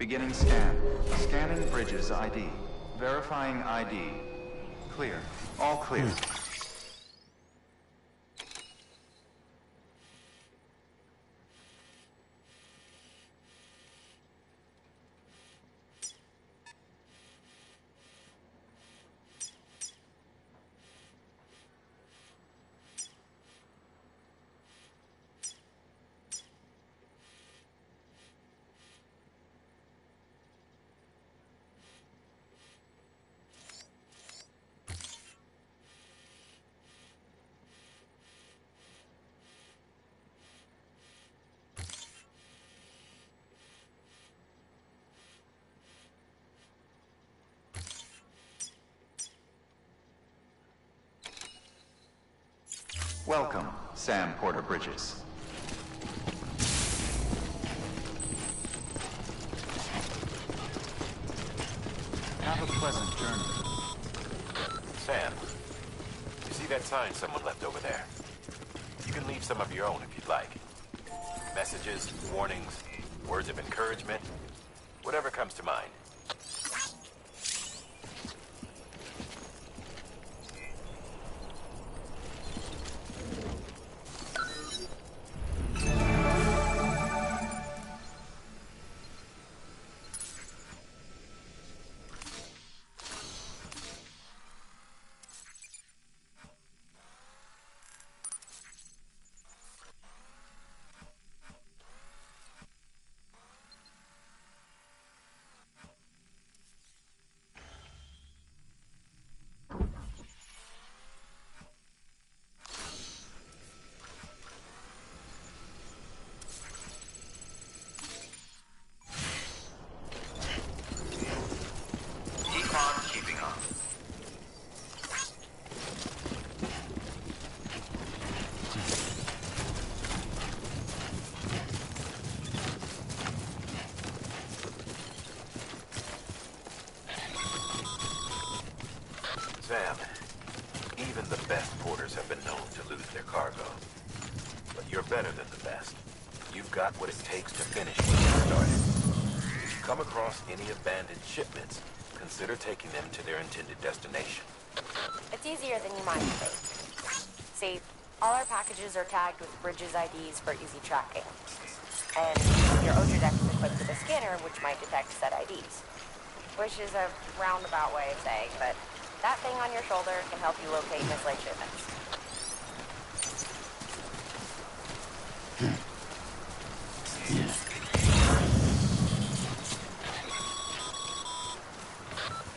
Beginning scan. Scanning bridges ID. Verifying ID. Clear. All clear. Welcome, Sam Porter Bridges. Have a pleasant journey. Sam, you see that sign someone left over there? You can leave some of your own if you'd like. Messages, warnings, words of encouragement, whatever comes to mind. Sam, even the best porters have been known to lose their cargo. But you're better than the best. You've got what it takes to finish what you started. If you come across any abandoned shipments, consider taking them to their intended destination. It's easier than you might think. See, all our packages are tagged with Bridges IDs for easy tracking. And your Otra deck is equipped with a scanner which might detect said IDs. Which is a roundabout way of saying, but that thing on your shoulder can help you locate mislaid shipments.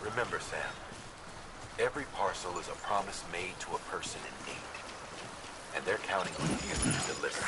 Remember, Sam, every parcel is a promise made to a person in need. And they're counting on you to deliver.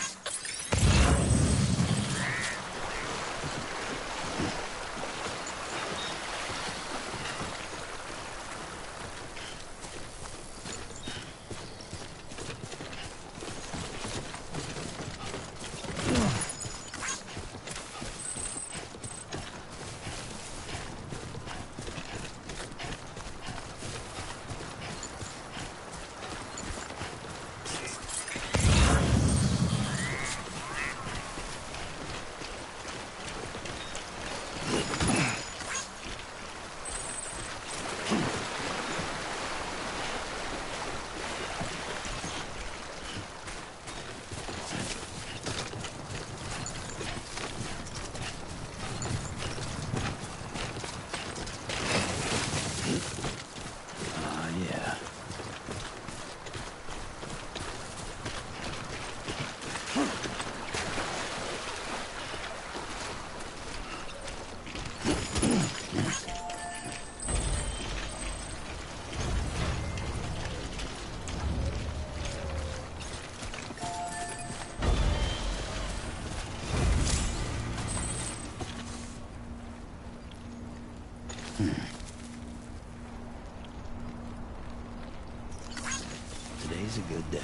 Today's a good day.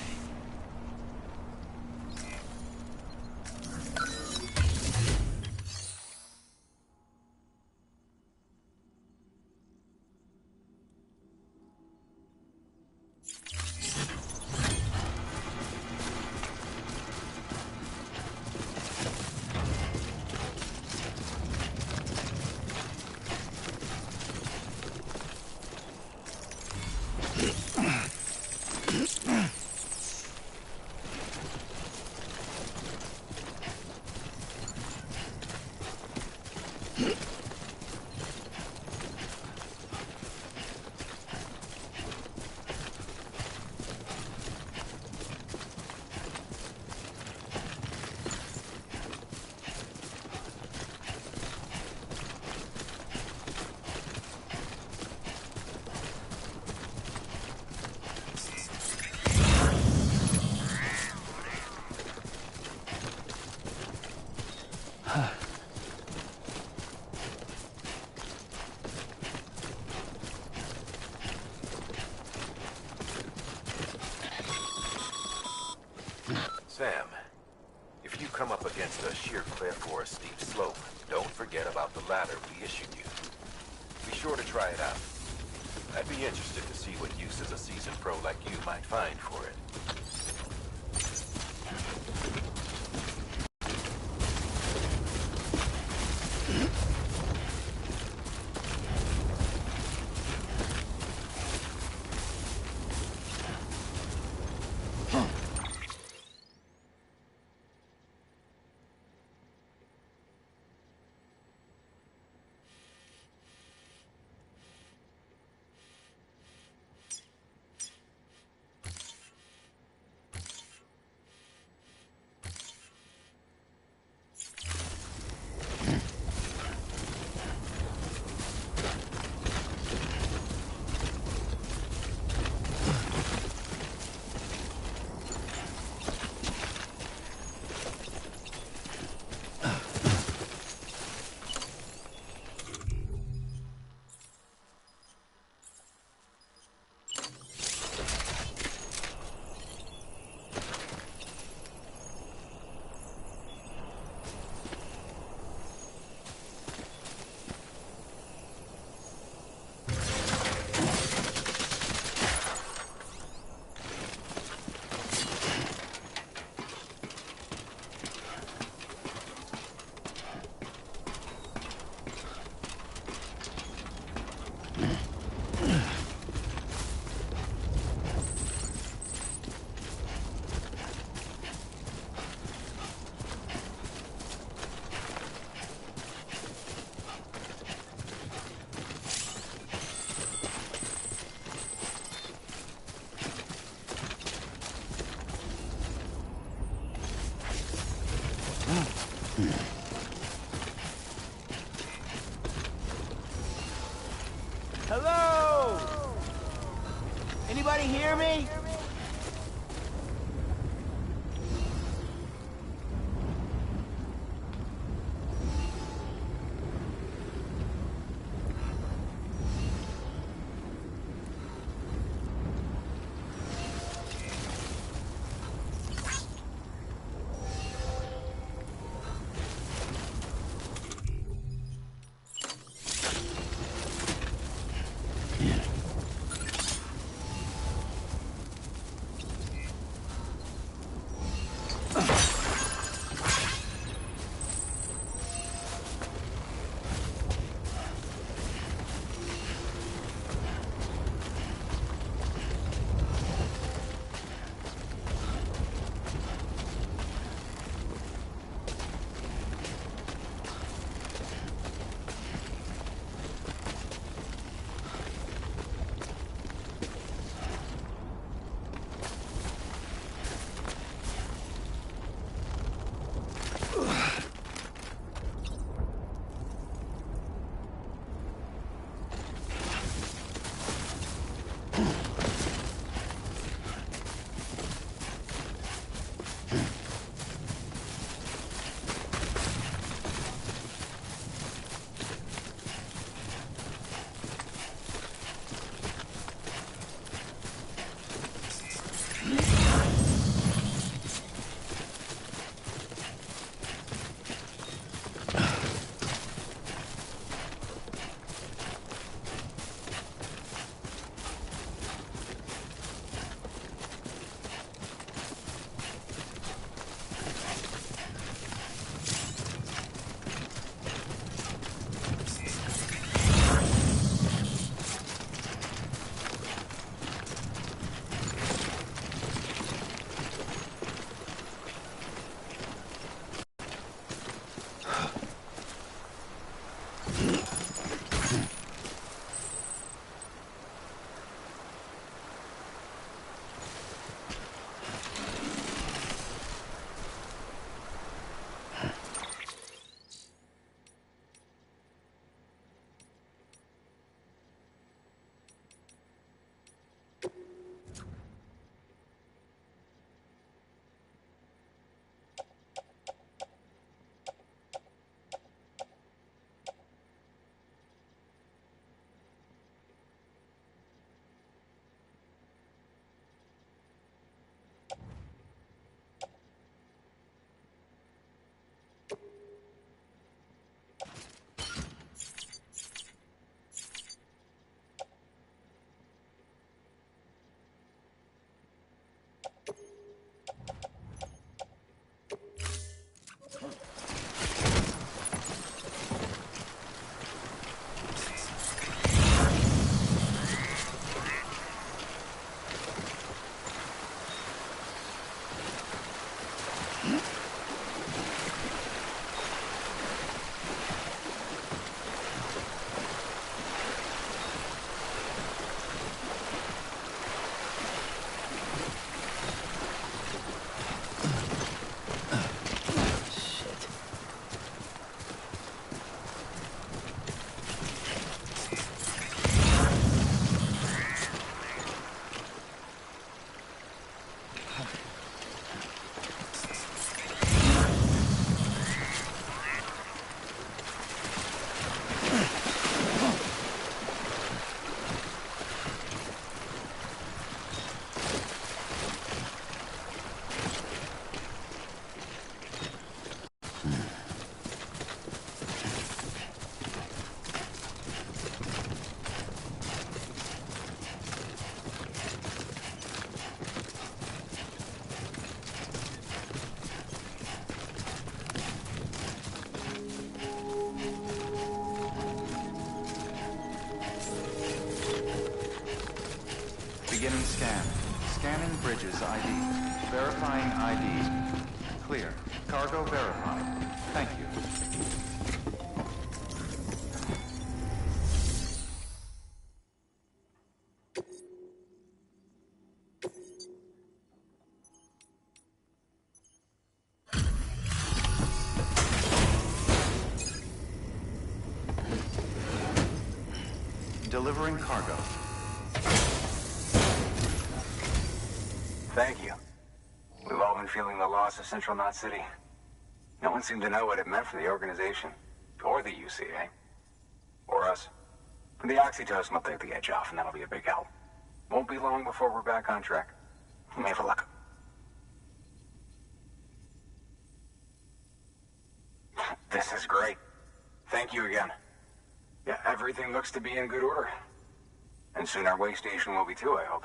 Sam, if you come up against a sheer cliff or a steep slope, don't forget about the ladder we issued you. Be sure to try it out. I'd be interested to see what uses a seasoned pro like you might find for it. Hello? Anybody hear me? Beginning scan. Scanning bridges ID. Verifying ID. Clear. Cargo verified. Thank you. Delivering cargo. Thank you. We've all been feeling the loss of Central Knot City. No one seemed to know what it meant for the organization. Or the UCA. Or us. The oxytocin will take the edge off, and that'll be a big help. Won't be long before we're back on track. We may have a luck. This is great. Thank you again. Yeah, everything looks to be in good order. And soon our way station will be too, I hope.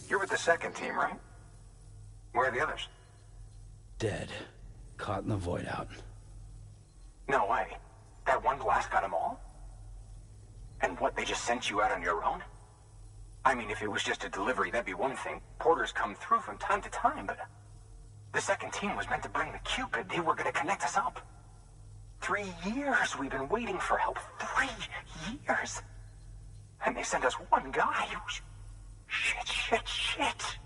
You're with the second team, right? Where are the others? Dead. Caught in the void out. No way. That one blast got them all? And what, they just sent you out on your own? I mean, if it was just a delivery, that'd be one thing. Porters come through from time to time, but... The second team was meant to bring the Cupid. They were gonna connect us up. 3 years we've been waiting for help. 3 years! And they sent us one guy. Shit.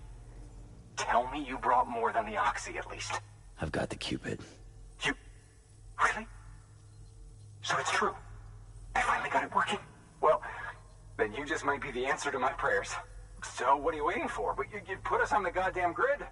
Tell me you brought more than the Oxy, at least. I've got the Cupid. You... Really? So it's true. I finally got it working. Well, then you just might be the answer to my prayers. So what are you waiting for? But you put us on the goddamn grid.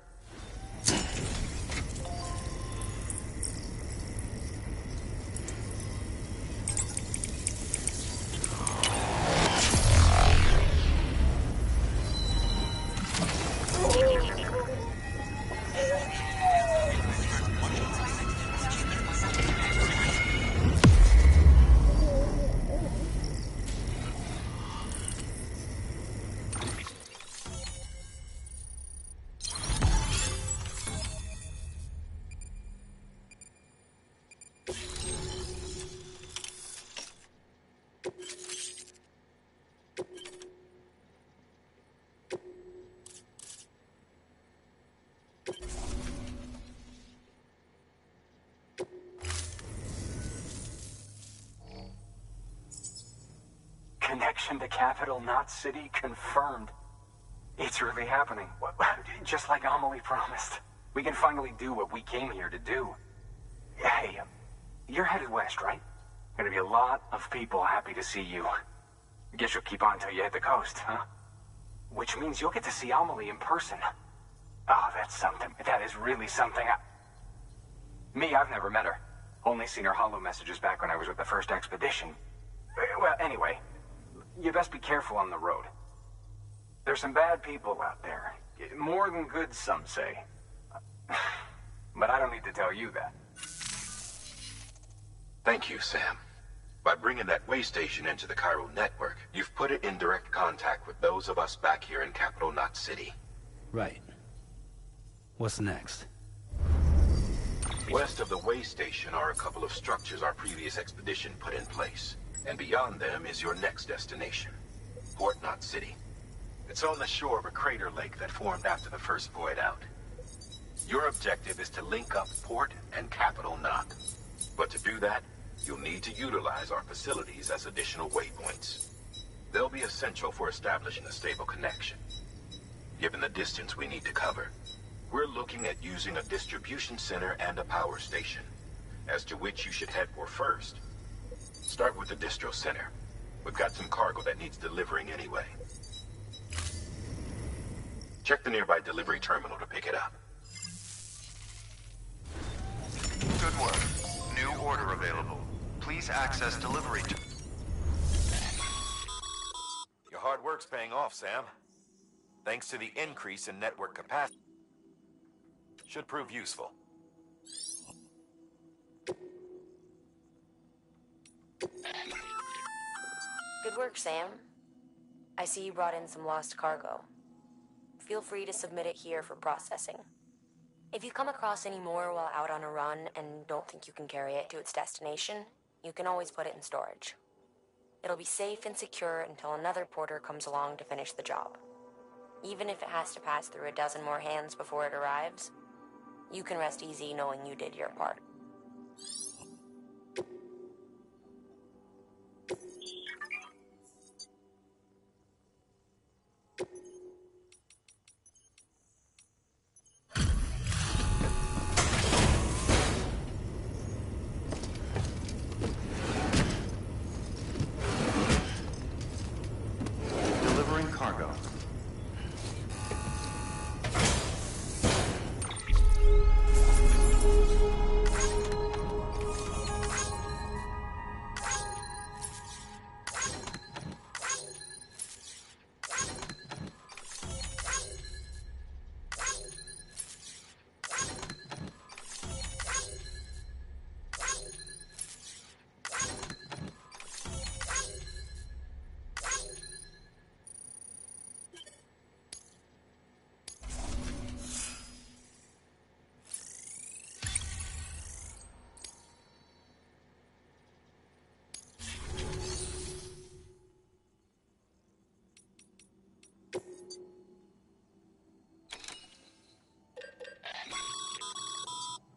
Connection to Capital Knot City confirmed. It's really happening. Just like Amelie promised. We can finally do what we came here to do. Hey, you're headed west, right? Gonna be a lot of people happy to see you. Guess you'll keep on till you hit the coast, huh? Which means you'll get to see Amelie in person. Oh, that's something. That is really something. I've never met her. Only seen her holo messages back when I was with the first expedition. Well, anyway, you best be careful on the road. There's some bad people out there. More than good, some say. But I don't need to tell you that. Thank you, Sam. By bringing that way station into the Cairo network, you've put it in direct contact with those of us back here in Capital Knot City. Right. What's next? West of the way station are a couple of structures our previous expedition put in place. And beyond them is your next destination, Port Knot City. It's on the shore of a crater lake that formed after the first void out. Your objective is to link up Port and Capital Knot. But to do that, you'll need to utilize our facilities as additional waypoints. They'll be essential for establishing a stable connection. Given the distance we need to cover, we're looking at using a distribution center and a power station, as to which you should head for first. Start with the distro center. We've got some cargo that needs delivering anyway. Check the nearby delivery terminal to pick it up. Good work. New order available. Please access delivery. Your hard work's paying off, Sam. Thanks to the increase in network capacity. Should prove useful. Good work, Sam. I see you brought in some lost cargo. Feel free to submit it here for processing. If you come across any more while out on a run and don't think you can carry it to its destination, you can always put it in storage. It'll be safe and secure until another porter comes along to finish the job. Even if it has to pass through a dozen more hands before it arrives, you can rest easy knowing you did your part. Delivering cargo.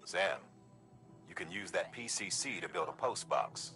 Sam, you can use that PCC to build a post box.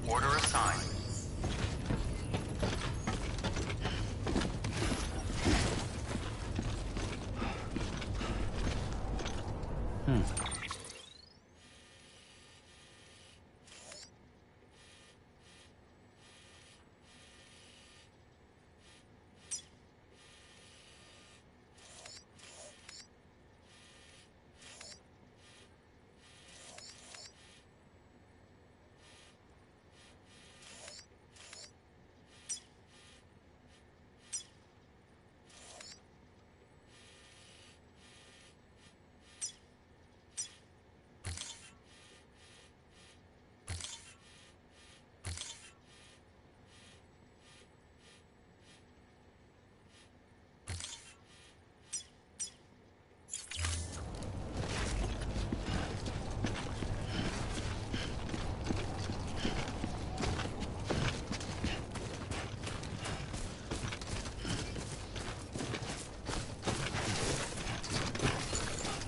Order assigned.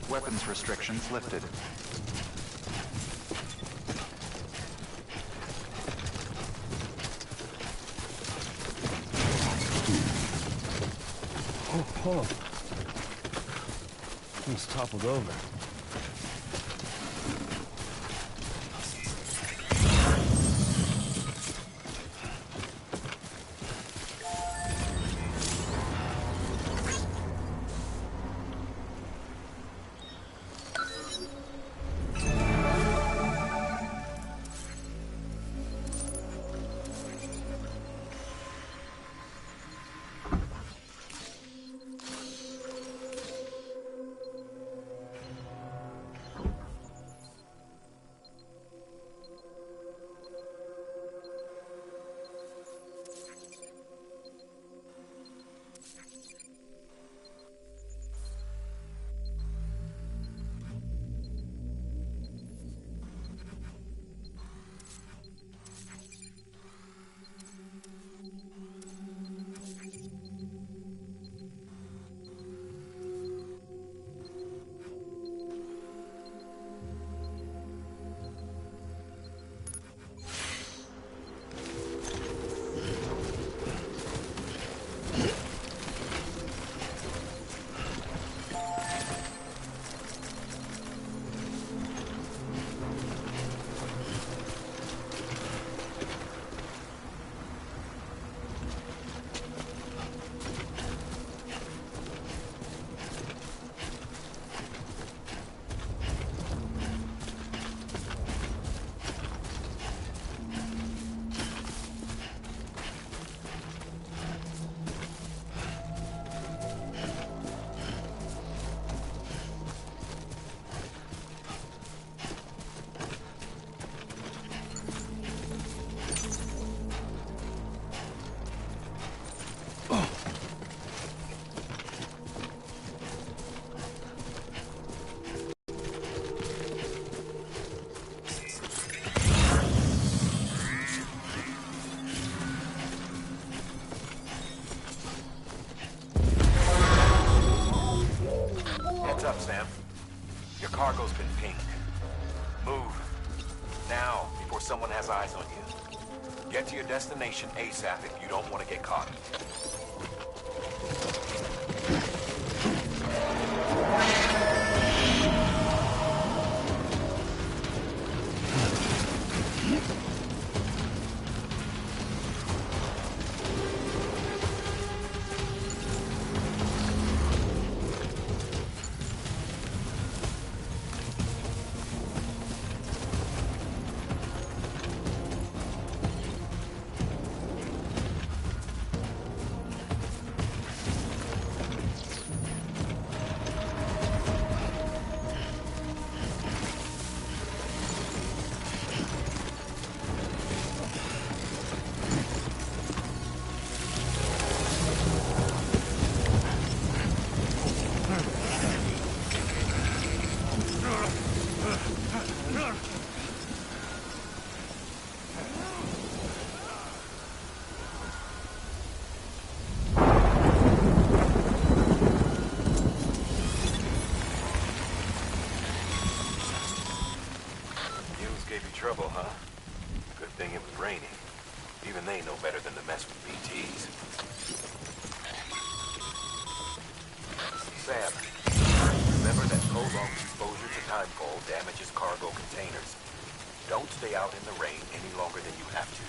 Weapons restrictions lifted. Oh, hold on. Almost toppled over. Heads up, Sam. Your cargo's been pinged. Move. Now, before someone has eyes on you. Get to your destination ASAP if you don't want to get caught. Trouble, huh? Good thing it was raining. Even they know better than to mess with BTs. Sam, remember that prolonged exposure to timefall damages cargo containers. Don't stay out in the rain any longer than you have to.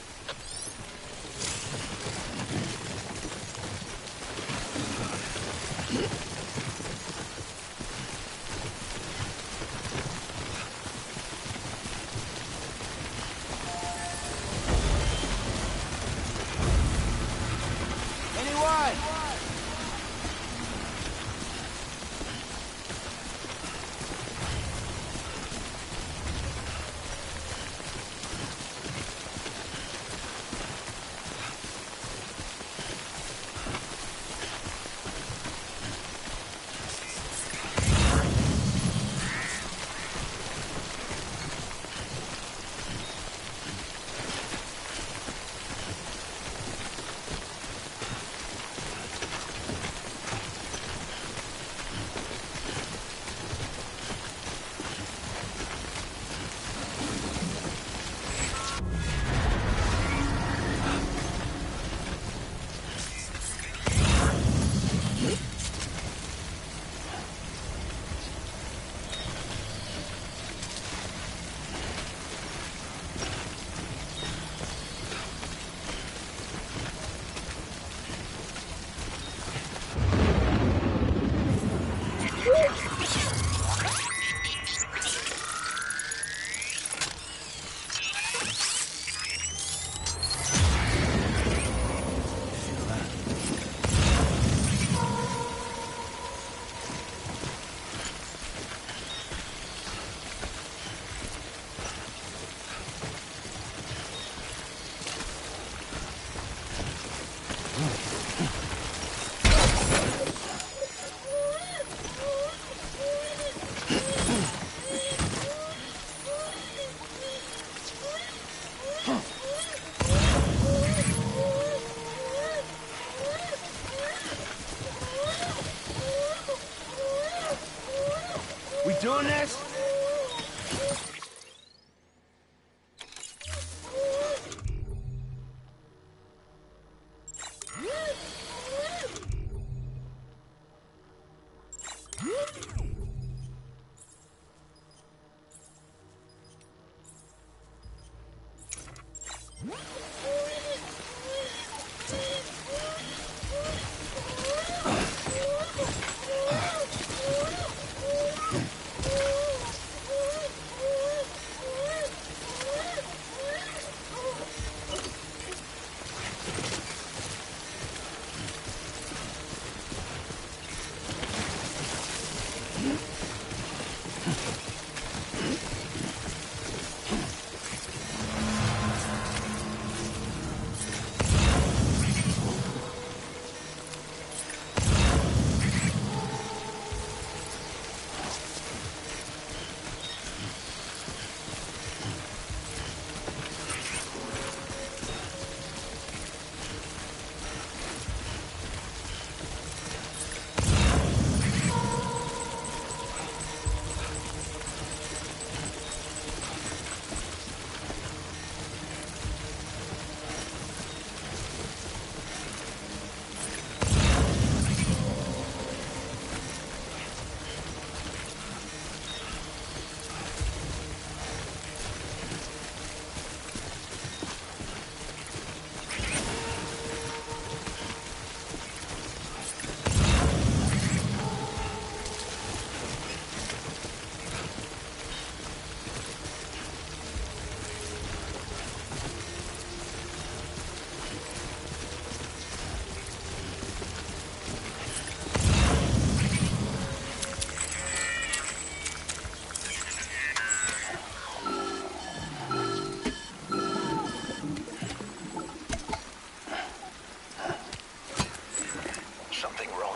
doing this?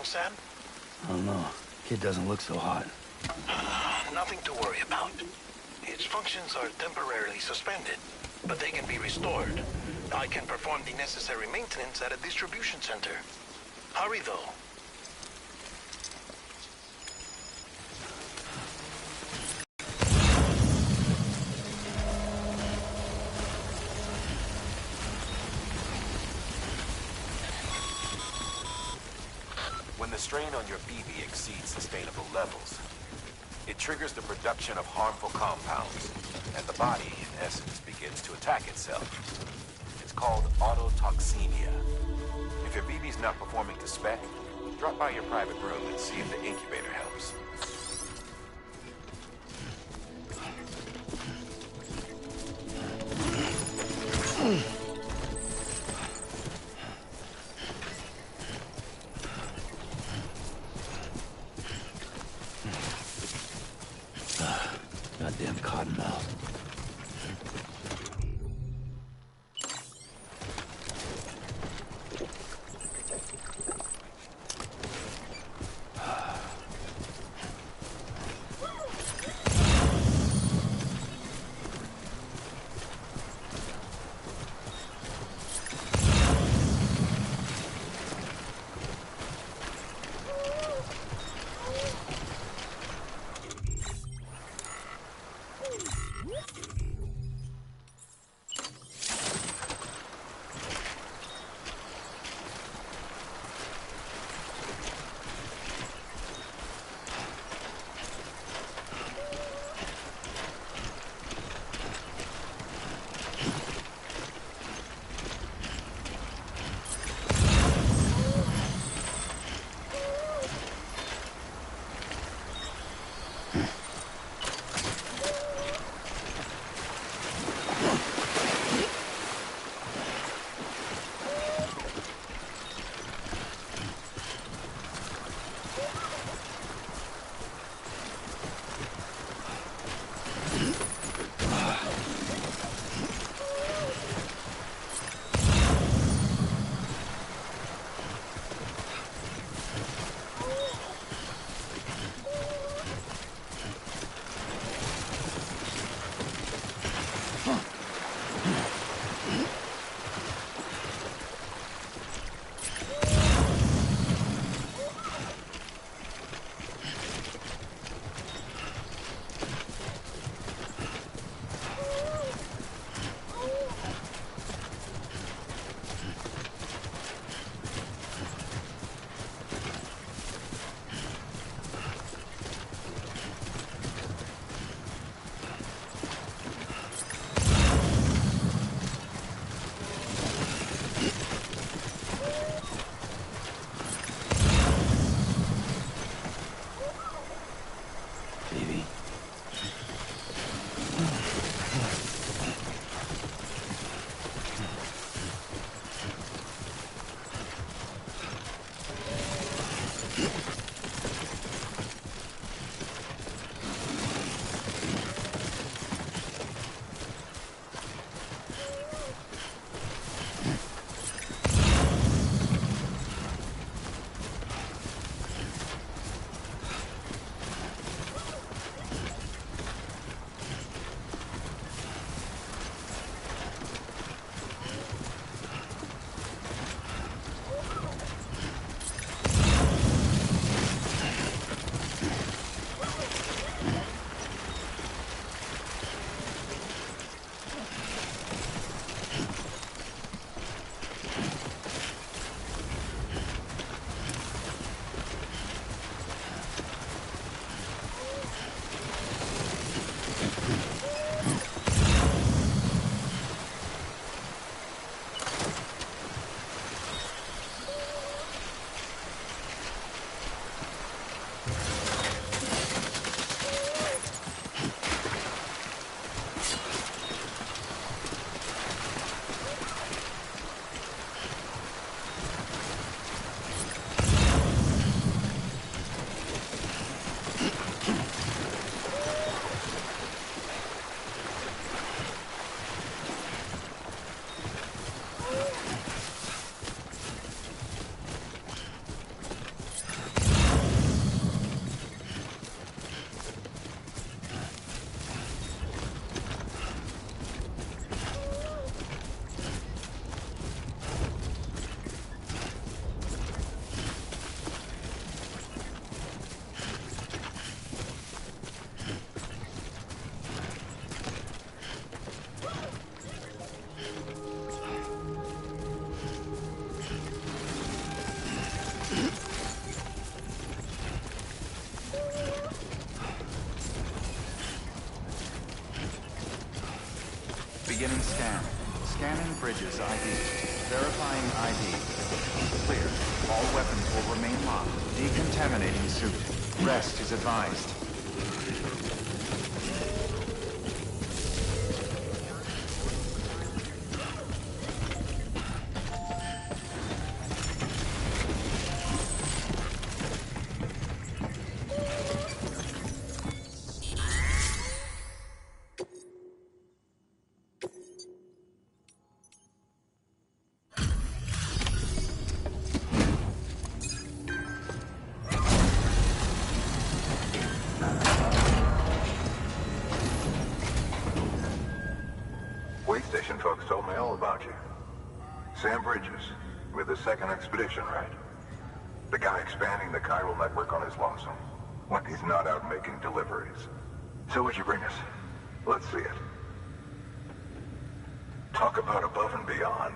Sam? I don't know. Kid doesn't look so hot. Nothing to worry about. Its functions are temporarily suspended, but they can be restored. I can perform the necessary maintenance at a distribution center. Hurry, though. When the strain on your BB exceeds sustainable levels, it triggers the production of harmful compounds, and the body, in essence, begins to attack itself. It's called autotoxemia. If your BB's not performing to spec, drop by your private room and see if the incubator helps. Goddamn cottonmouth. Beginning scan. Scanning bridges ID. Verifying ID. Clear. All weapons will remain locked. Decontaminating suit. Rest is advised. Way station folks told me all about you. Sam Bridges, with the second expedition, right? The guy expanding the chiral network on his lonesome, when he's not out making deliveries. So what'd you bring us? Let's see it. Talk about above and beyond.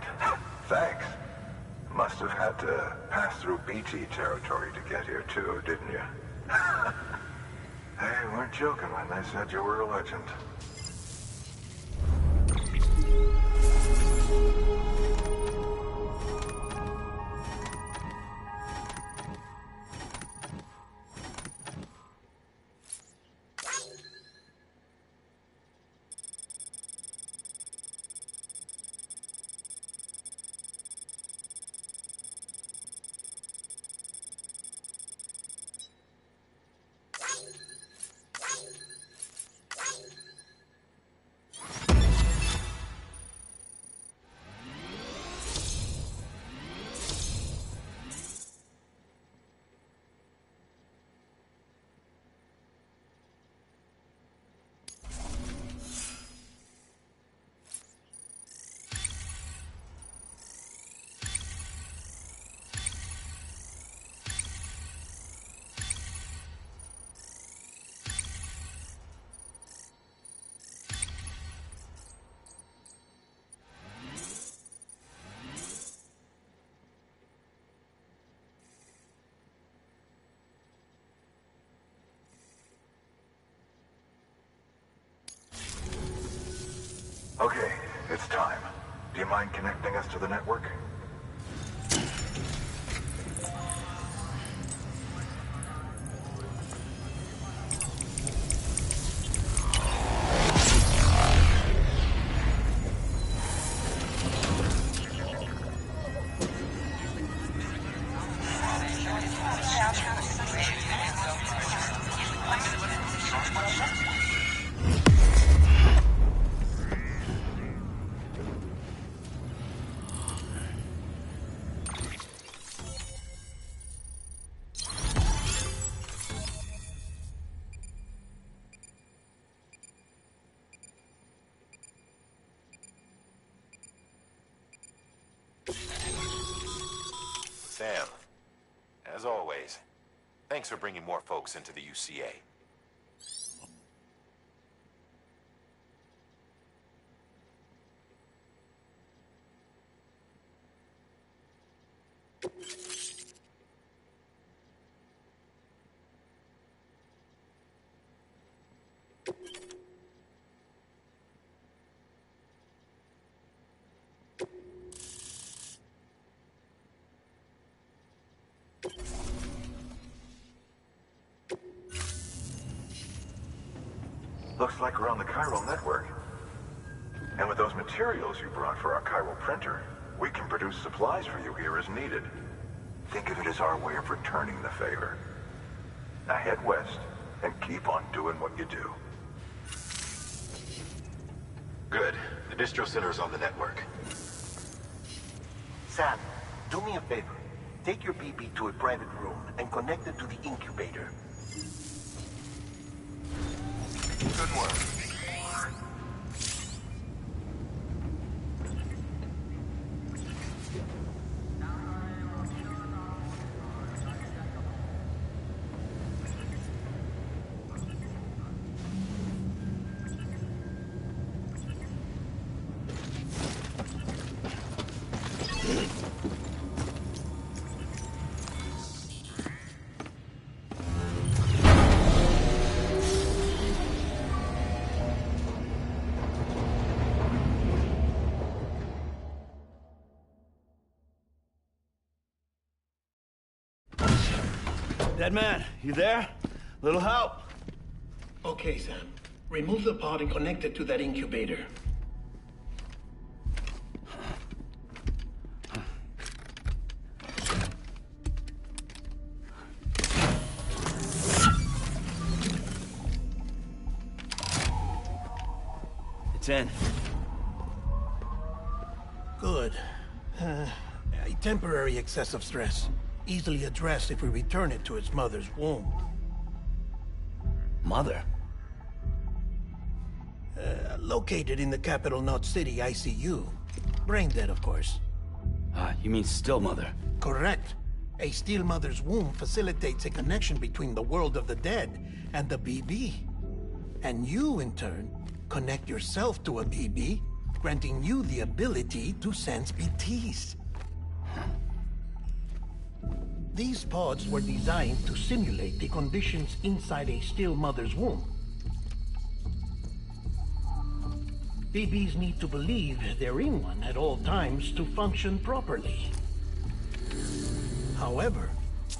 Thanks. Must have had to pass through BT territory to get here too, didn't you? They weren't joking when they said you were a legend. Okay, it's time. Do you mind connecting us to the network? Sound always. Thanks for bringing more folks into the UCA. Looks like we're on the chiral network. And with those materials you brought for our chiral printer, we can produce supplies for you here as needed. Think of it as our way of returning the favor. Now head west and keep on doing what you do. Good. The distro center is on the network. Sam, do me a favor. Take your BB to a private room and connect it to the incubator. Good work. Dead man, you there? Little help? Okay, Sam. Remove the pod and connect it to that incubator. It's in. Good. A temporary excessive stress. Easily addressed if we return it to its mother's womb. Mother? Located in the capital Knot City ICU. Brain dead, of course. You mean still mother? Correct. A still mother's womb facilitates a connection between the world of the dead and the BB. And you, in turn, connect yourself to a BB, granting you the ability to sense BTs. These pods were designed to simulate the conditions inside a still mother's womb. BBs need to believe they're in one at all times to function properly. However,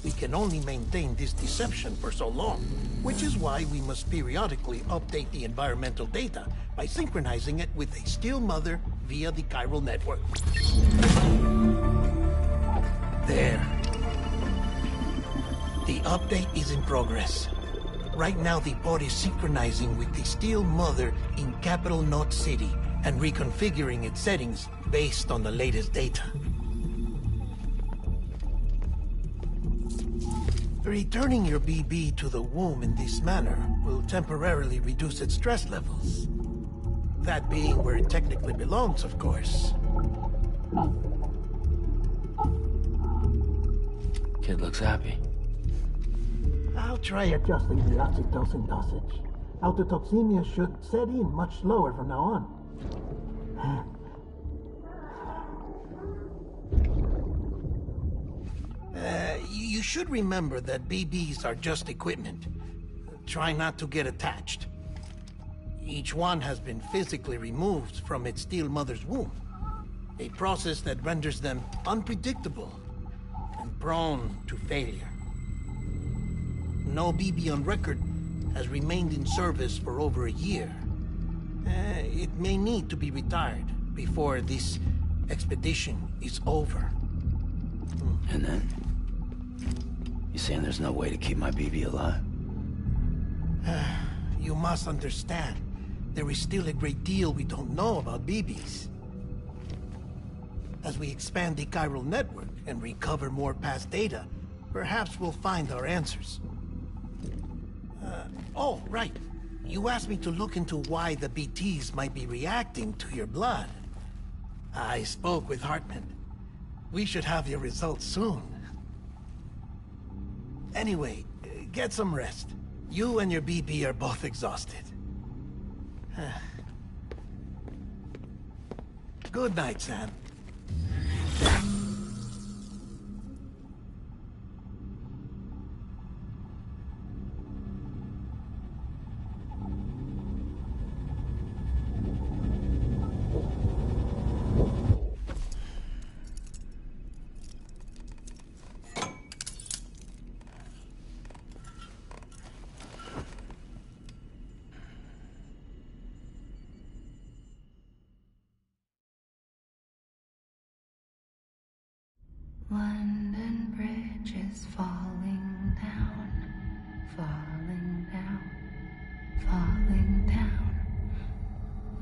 we can only maintain this deception for so long, which is why we must periodically update the environmental data by synchronizing it with a still mother via the chiral network. There. The update is in progress. Right now, the pod is synchronizing with the still mother in capital Knot City and reconfiguring its settings based on the latest data. Returning your BB to the womb in this manner will temporarily reduce its stress levels. That being where it technically belongs, of course. Kid looks happy. I'll try adjusting the oxytocin dosage. Autotoxemia should set in much slower from now on. You should remember that BBs are just equipment. Try not to get attached. Each one has been physically removed from its still mother's womb. A process that renders them unpredictable and prone to failure. No BB on record has remained in service for over a year. It may need to be retired before this expedition is over. And then? You saying there's no way to keep my BB alive? You must understand, there is still a great deal we don't know about BBs. As we expand the chiral network and recover more past data, perhaps we'll find our answers. Oh, right. You asked me to look into why the BTs might be reacting to your blood. I spoke with Hartman. We should have your results soon. Anyway, get some rest. You and your BB are both exhausted. Good night, Sam. London Bridge is falling down, falling down, falling down.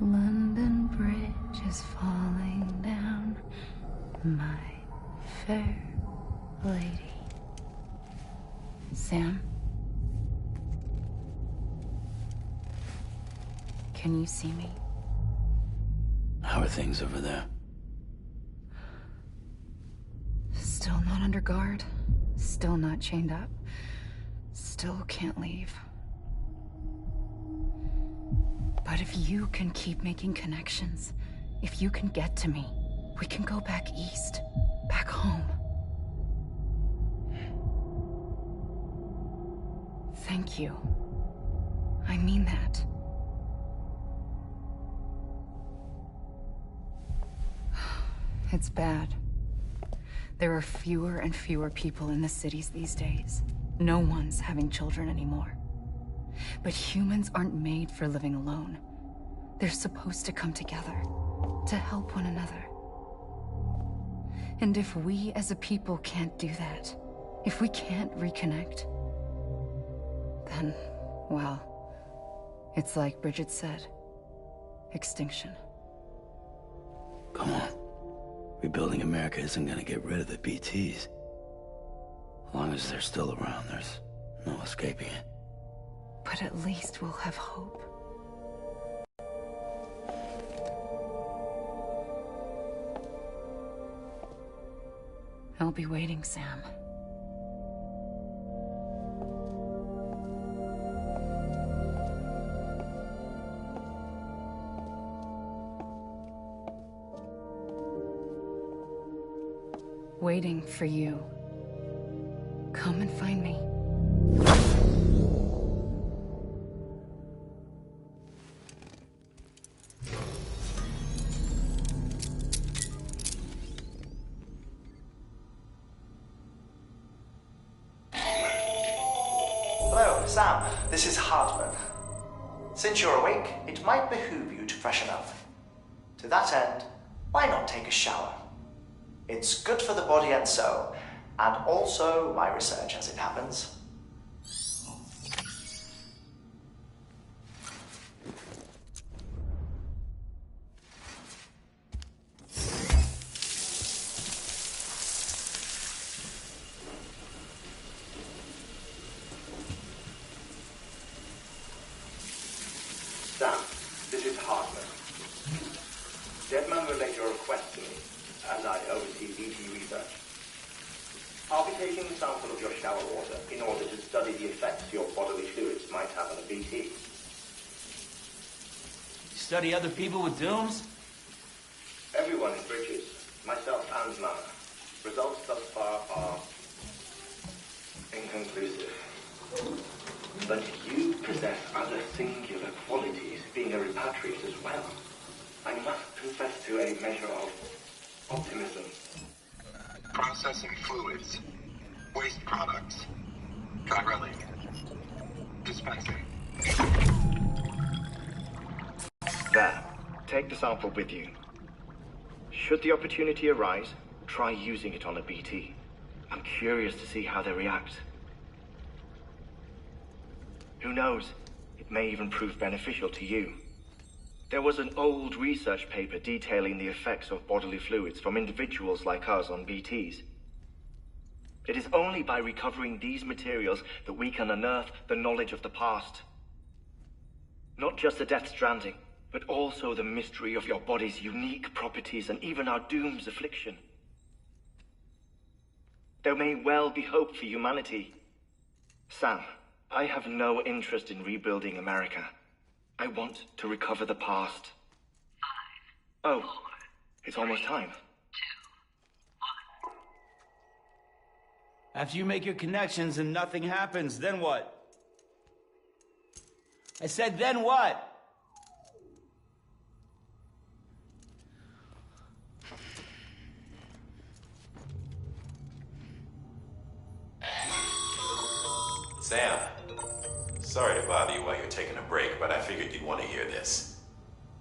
London Bridge is falling down, my fair lady. Sam? Can you see me? How are things over there? Still not under guard, still not chained up, still can't leave. But if you can keep making connections, if you can get to me, we can go back east, back home. Thank you. I mean that. It's bad. There are fewer and fewer people in the cities these days. No one's having children anymore. But humans aren't made for living alone. They're supposed to come together, to help one another. And if we as a people can't do that, if we can't reconnect, then, well, it's like Bridget said, extinction. Come on. Rebuilding America isn't gonna get rid of the BTs. As long as they're still around, there's no escaping it. But at least we'll have hope. I'll be waiting, Sam. Waiting for you. Come and find me. Hello, Sam. This is Hartman. Since you're awake, it might behoove you to freshen up. To that end, why not take a shower? It's good for the body and soul, and also my research as it happens. Sam, this is Hartman. Deadman relayed your request to me, as I oversee BT research. I'll be taking a sample of your shower water in order to study the effects your bodily fluids might have on a BT. Study other people with dooms? Everyone in Bridges, myself and Nana. Results thus far are inconclusive. But you possess other singular qualities, being a repatriate as well. I must confess to a measure of optimism. Processing fluids. Waste products. Drilling. Dispensing. There. Take the sample with you. Should the opportunity arise, try using it on a BT. I'm curious to see how they react. Who knows? It may even prove beneficial to you. There was an old research paper detailing the effects of bodily fluids from individuals like us on BTs. It is only by recovering these materials that we can unearth the knowledge of the past. Not just the Death Stranding, but also the mystery of your body's unique properties and even our doom's affliction. There may well be hope for humanity. Sam, I have no interest in rebuilding America. I want to recover the past. 5, oh, 4, it's almost time. 2, 1. After you make your connections and nothing happens, then what? I said, then what? Sam, sorry to bother you while you're taking a break, but I figured you'd want to hear this.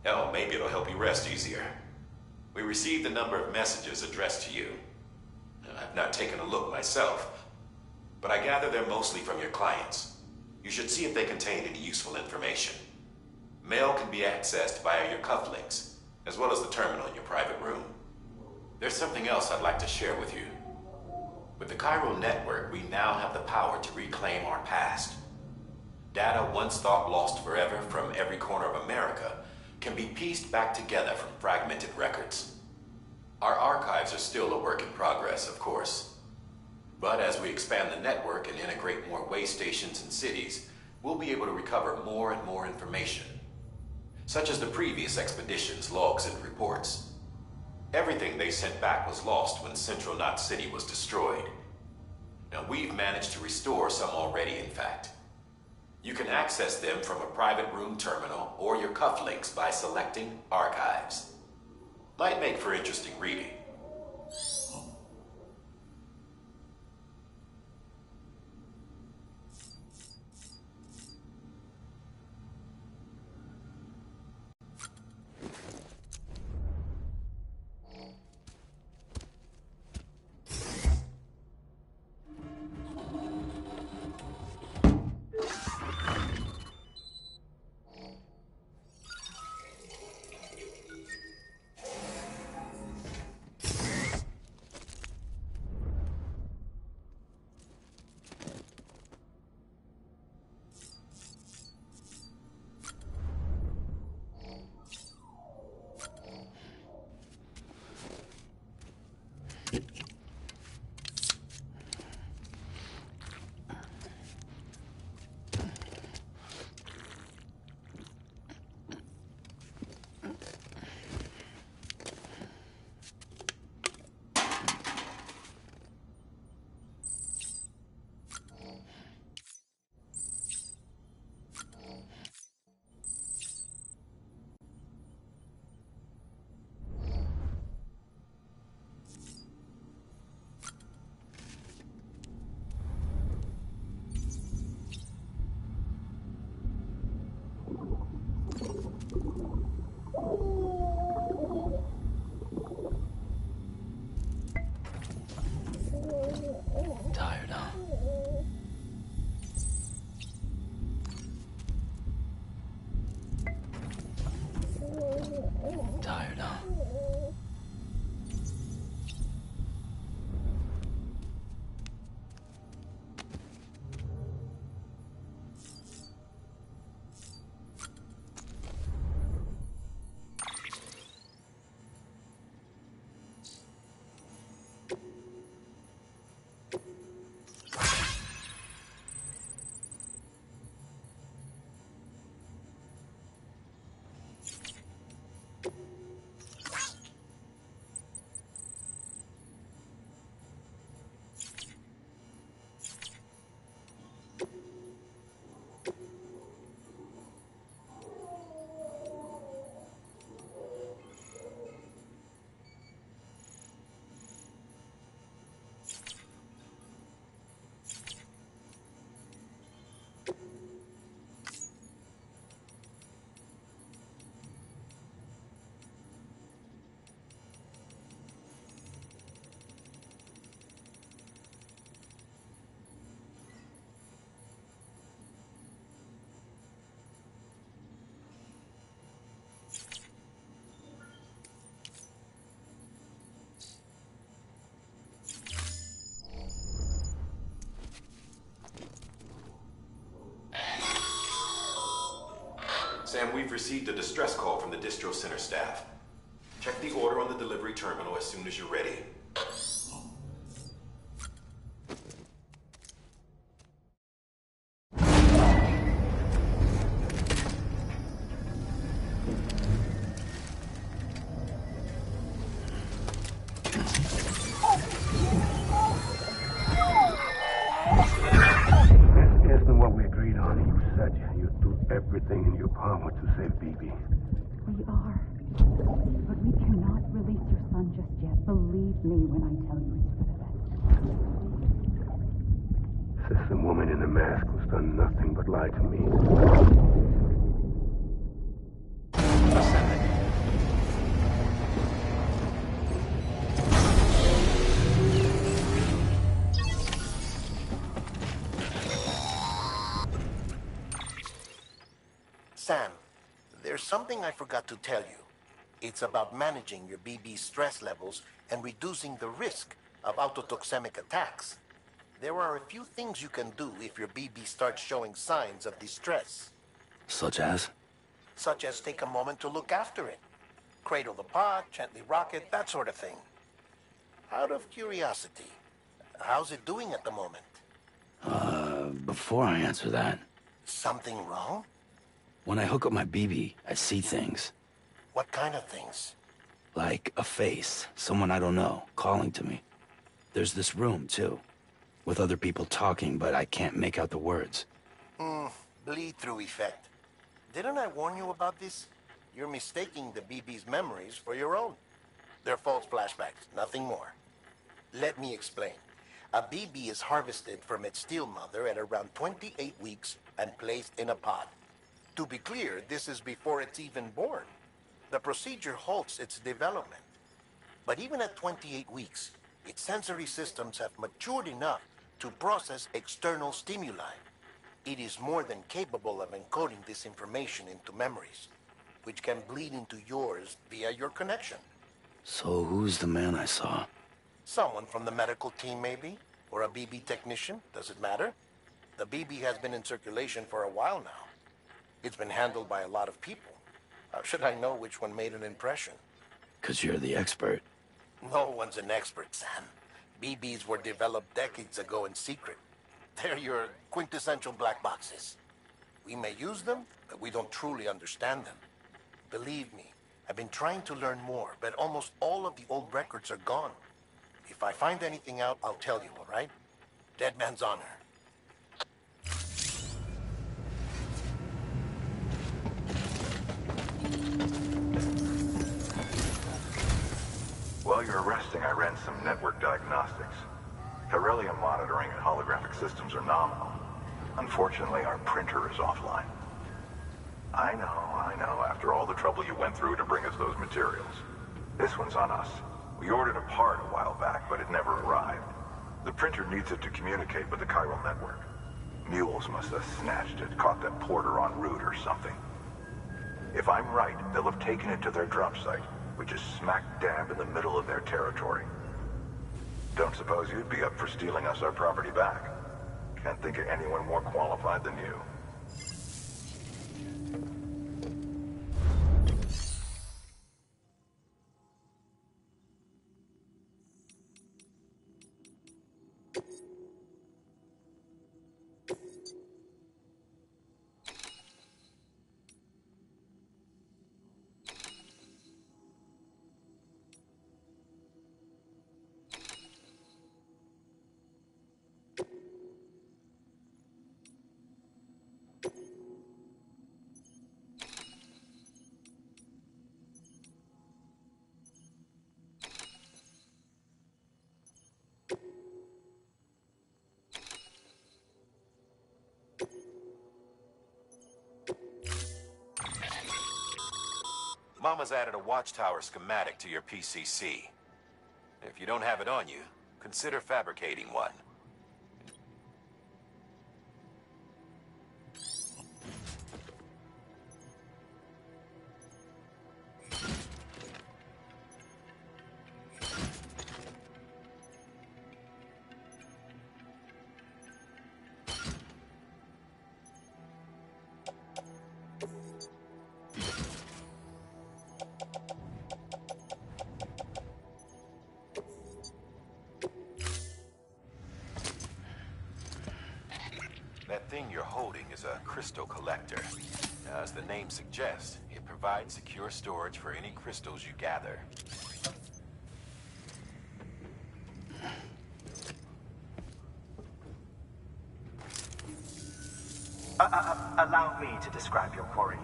Hell, maybe it'll help you rest easier. We received a number of messages addressed to you. I've not taken a look myself, but I gather they're mostly from your clients. You should see if they contain any useful information. Mail can be accessed via your cufflinks, as well as the terminal in your private room. There's something else I'd like to share with you. With the chiral network, we now have the power to reclaim our past. Data once thought lost forever from every corner of America can be pieced back together from fragmented records. Our archives are still a work in progress, of course. But as we expand the network and integrate more way stations and cities, we'll be able to recover more and more information, such as the previous expedition's logs and reports. Everything they sent back was lost when Central Knot City was destroyed. Now, we've managed to restore some already, in fact. You can access them from a private room terminal or your cufflinks by selecting Archives. Might make for interesting reading. Tired, huh? Tired, huh? Sam, we've received a distress call from the distro center staff. Check the order on the delivery terminal as soon as you're ready. sweetheart, you said you'd do everything in your power to save BB. We are. But we cannot release your son just yet. Believe me when I tell you it's for the best. Says the woman in the mask who's done nothing but lie to me. Sam, there's something I forgot to tell you. It's about managing your BB stress levels and reducing the risk of autotoxemic attacks. There are a few things you can do if your BB starts showing signs of distress. Such as? Such as take a moment to look after it. Cradle the pot, gently rock it, that sort of thing. Out of curiosity, how's it doing at the moment? Before I answer that... Something wrong? When I hook up my BB, I see things. What kind of things? Like a face, someone I don't know, calling to me. There's this room, too, with other people talking, but I can't make out the words. Bleed-through effect. Didn't I warn you about this? You're mistaking the BB's memories for your own. They're false flashbacks, nothing more. Let me explain. A BB is harvested from its steel mother at around 28 weeks and placed in a pod. To be clear, this is before it's even born. The procedure halts its development. But even at 28 weeks, its sensory systems have matured enough to process external stimuli. It is more than capable of encoding this information into memories, which can bleed into yours via your connection. So who's the man I saw? Someone from the medical team, maybe? Or a BB technician, does it matter? The BB has been in circulation for a while now. It's been handled by a lot of people. How should I know which one made an impression? 'Cause you're the expert. No one's an expert, Sam. BBs were developed decades ago in secret. They're your quintessential black boxes. We may use them, but we don't truly understand them. Believe me, I've been trying to learn more, but almost all of the old records are gone. If I find anything out, I'll tell you, all right? Dead man's honor. While you're resting, I ran some network diagnostics. Beryllium monitoring and holographic systems are nominal. Unfortunately, our printer is offline. I know, after all the trouble you went through to bring us those materials. This one's on us. We ordered a part a while back, but it never arrived. The printer needs it to communicate with the chiral network. Mules must have snatched it, caught that porter en route or something. If I'm right, they'll have taken it to their drop site, which is smack dab in the middle of their territory. Don't suppose you'd be up for stealing us our property back? Can't think of anyone more qualified than you. Mama's added a watchtower schematic to your PCC. If you don't have it on you, consider fabricating one. That thing you're holding is a crystal collector. Now, as the name suggests, it provides secure storage for any crystals you gather. Allow me to describe your quarry.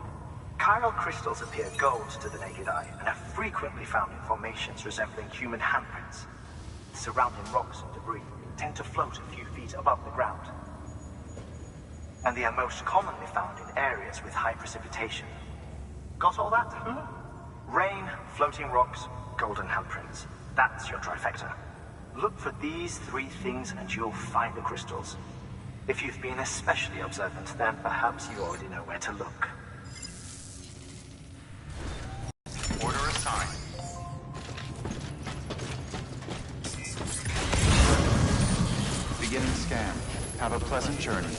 Chiral crystals appear gold to the naked eye and are frequently found in formations resembling human handprints. Surrounding rocks and debris tend to float a few feet above the ground. And they are most commonly found in areas with high precipitation. Got all that? Rain, floating rocks, golden handprints. That's your trifecta. Look for these three things and you'll find the crystals. If you've been especially observant, then perhaps you already know where to look. Order assigned. Beginning scan. Have a pleasant journey.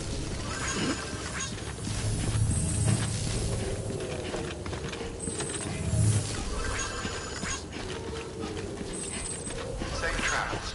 Safe travels.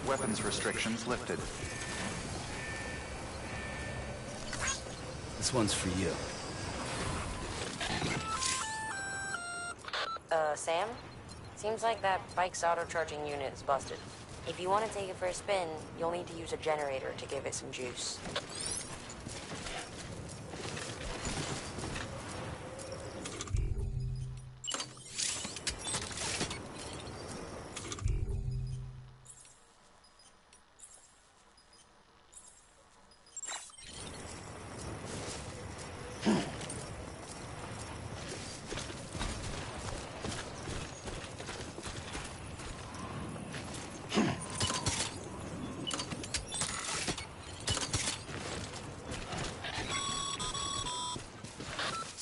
Weapons restrictions lifted. This one's for you. Sam? Seems like that bike's auto-charging unit is busted. If you want to take it for a spin, you'll need to use a generator to give it some juice.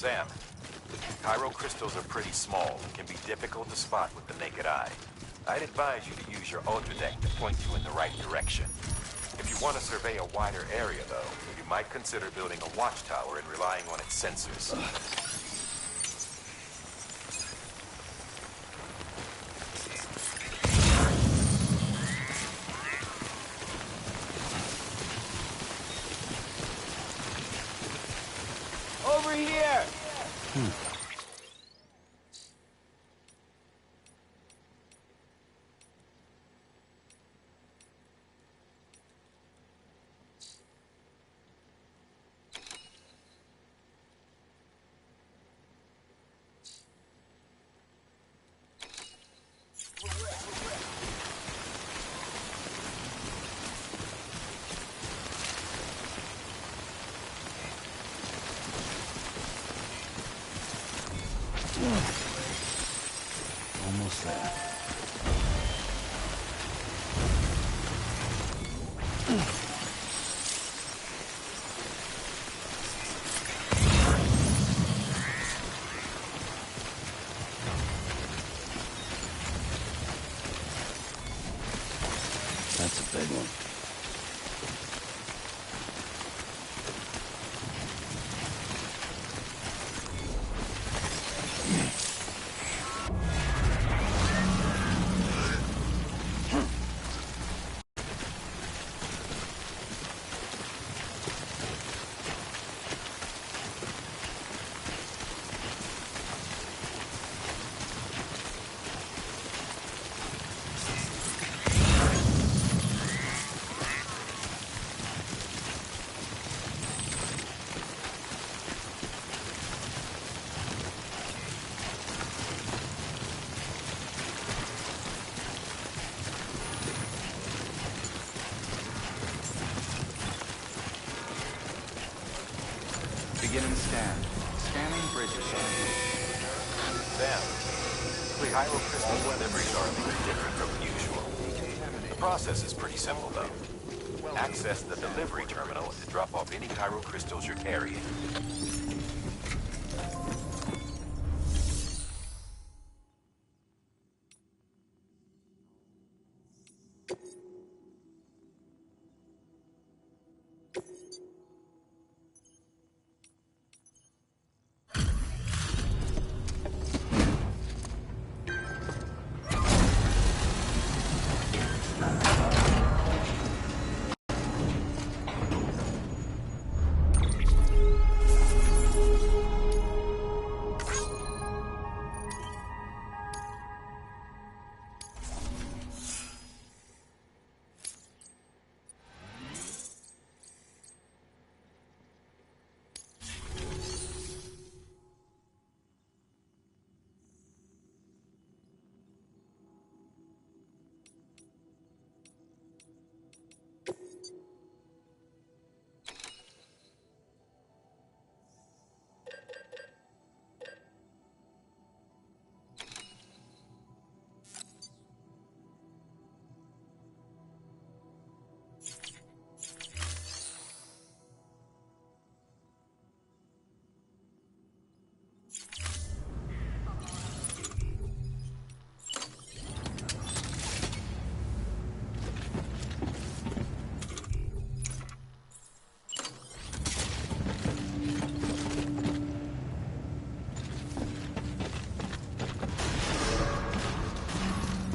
Sam, chiral crystals are pretty small and can be difficult to spot with the naked eye. I'd advise you to use your ultra deck to point you in the right direction. If you want to survey a wider area, though, you might consider building a watchtower and relying on its sensors. Over here! Almost there. That's a big one. Beginning scan. Scanning bridges. Sam, Cairo crystal deliveries are a little different from usual. The process is pretty simple, though. Access the delivery terminal to drop off any Cairo crystals you're carrying.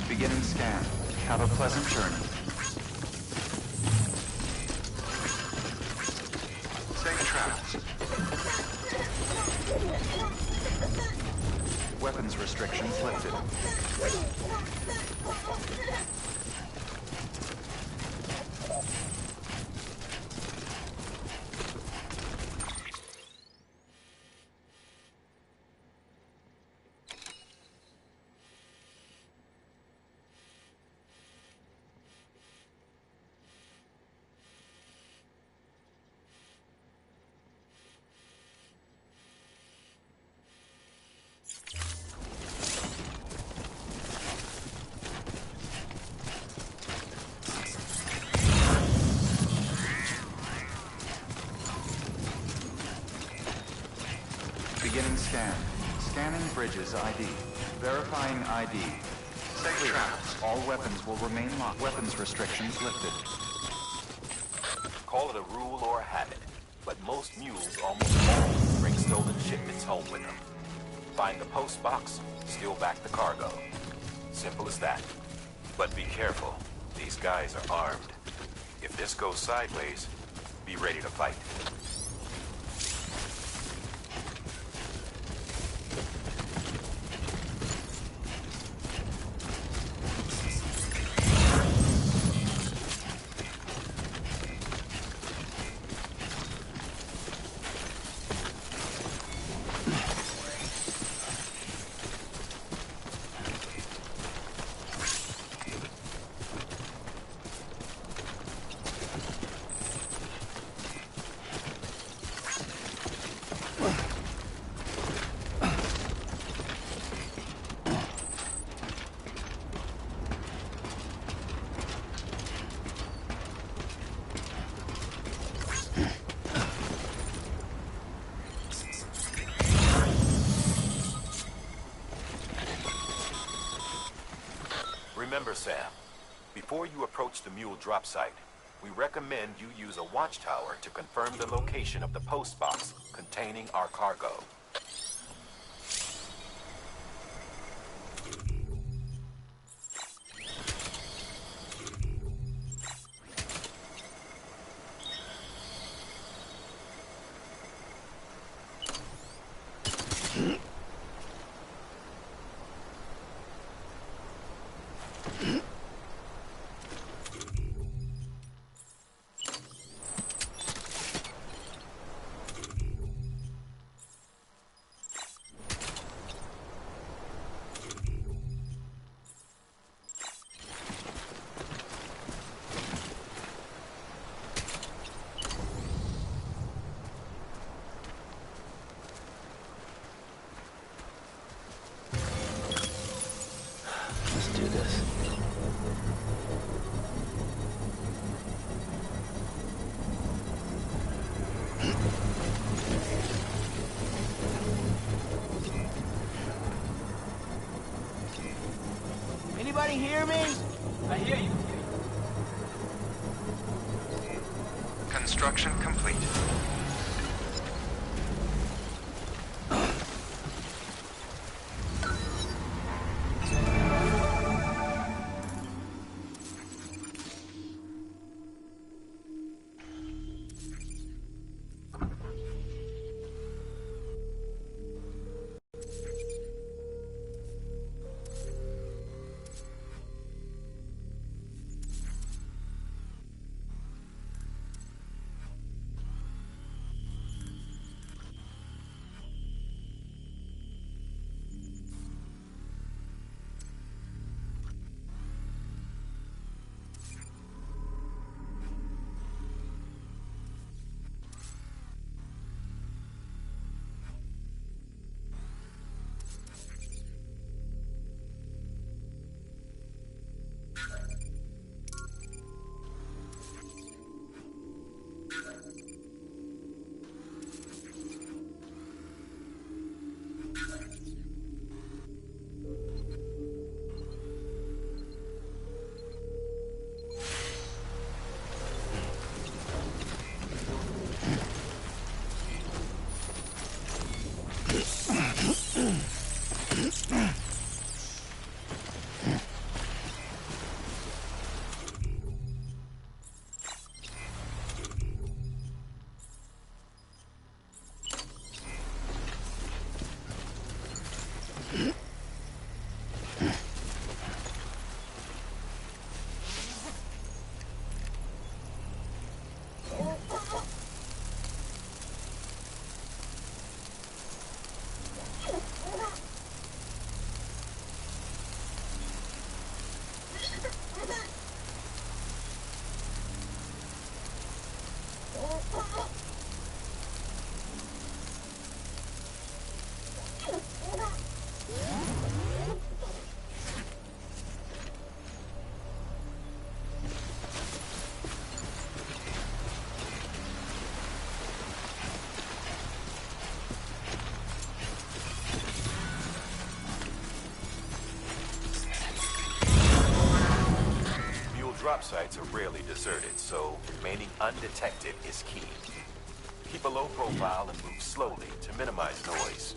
Beginning scan. Have a pleasant journey. Safe travels. Weapons restrictions lifted. Beginning scan. Scanning bridges ID. Verifying ID. Safe travels. All weapons will remain locked. Weapons restrictions lifted. Call it a rule or a habit, but most mules almost always bring stolen shipments home with them. Find the post box, steal back the cargo. Simple as that. But be careful. These guys are armed. If this goes sideways, be ready to fight. Remember, Sam, before you approach the mule drop site, we recommend you use a watchtower to confirm the location of the post box containing our cargo. anybody hear me? I hear you. Construction complete. Drop sites are rarely deserted, so remaining undetected is key. Keep a low profile and move slowly to minimize noise.